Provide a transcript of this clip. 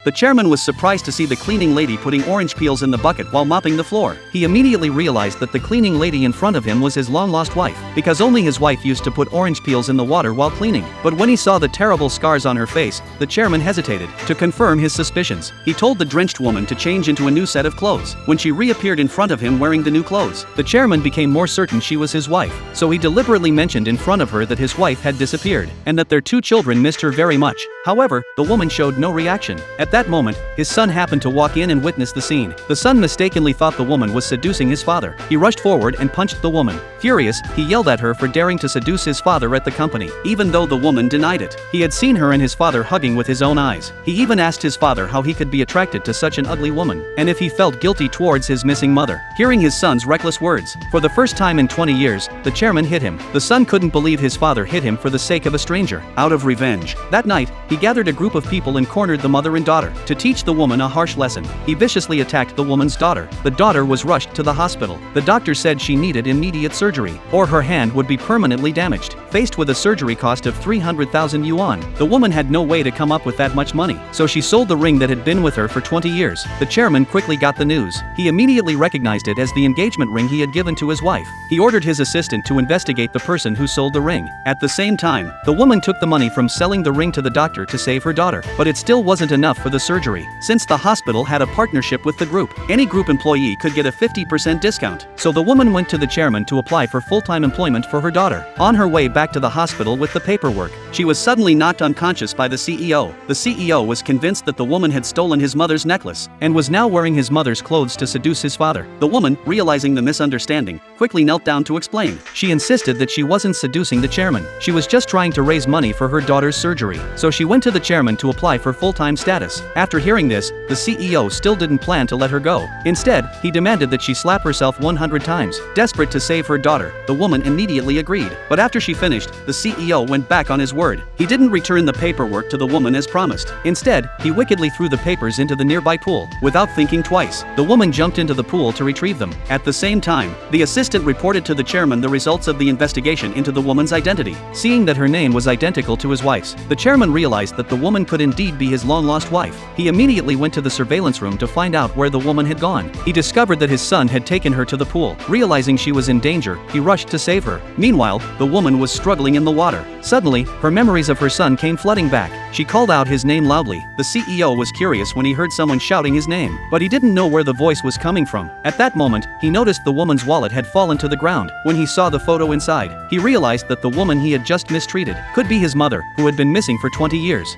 The chairman was surprised to see the cleaning lady putting orange peels in the bucket while mopping the floor. He immediately realized that the cleaning lady in front of him was his long-lost wife, because only his wife used to put orange peels in the water while cleaning. But when he saw the terrible scars on her face, the chairman hesitated. To confirm his suspicions, he told the drenched woman to change into a new set of clothes. When she reappeared in front of him wearing the new clothes, the chairman became more certain she was his wife, so he deliberately mentioned in front of her that his wife had disappeared, and that their 2 children missed her very much. However, the woman showed no reaction. At that moment, his son happened to walk in and witness the scene. The son mistakenly thought the woman was seducing his father. He rushed forward and punched the woman. Furious, he yelled at her for daring to seduce his father at the company, even though the woman denied it. He had seen her and his father hugging with his own eyes. He even asked his father how he could be attracted to such an ugly woman, and if he felt guilty towards his missing mother. Hearing his son's reckless words, for the first time in 20 years, the chairman hit him. The son couldn't believe his father hit him for the sake of a stranger. Out of revenge, that night, he gathered a group of people and cornered the mother and daughter. To teach the woman a harsh lesson, he viciously attacked the woman's daughter. The daughter was rushed to the hospital. The doctor said she needed immediate surgery, or her hand would be permanently damaged. Faced with a surgery cost of 300,000 yuan, the woman had no way to come up with that much money, so she sold the ring that had been with her for 20 years. The chairman quickly got the news. He immediately recognized it as the engagement ring he had given to his wife. He ordered his assistant to investigate the person who sold the ring. At the same time, the woman took the money from selling the ring to the doctor to save her daughter, but it still wasn't enough for the surgery. Since the hospital had a partnership with the group, any group employee could get a 50% discount, so the woman went to the chairman to apply for full-time employment for her daughter. On her way back to the hospital with the paperwork, she was suddenly knocked unconscious by the CEO. The CEO was convinced that the woman had stolen his mother's necklace, and was now wearing his mother's clothes to seduce his father. The woman, realizing the misunderstanding, quickly knelt down to explain. She insisted that she wasn't seducing the chairman, she was just trying to raise money for her daughter's surgery, so she went to the chairman to apply for full-time status. After hearing this, the CEO still didn't plan to let her go. Instead, he demanded that she slap herself 100 times. Desperate to save her daughter, the woman immediately agreed. But after she finished, the CEO went back on his word. He didn't return the paperwork to the woman as promised. Instead, he wickedly threw the papers into the nearby pool. Without thinking twice, the woman jumped into the pool to retrieve them. At the same time, the assistant reported to the chairman the results of the investigation into the woman's identity. Seeing that her name was identical to his wife's, the chairman realized that the woman could indeed be his long-lost wife. He immediately went to the surveillance room to find out where the woman had gone. He discovered that his son had taken her to the pool. Realizing she was in danger, he rushed to save her. Meanwhile, the woman was struggling in the water. Suddenly, her memories of her son came flooding back. She called out his name loudly. The CEO was curious when he heard someone shouting his name, but he didn't know where the voice was coming from. At that moment, he noticed the woman's wallet had fallen to the ground. When he saw the photo inside, he realized that the woman he had just mistreated could be his mother, who had been missing for 20 years.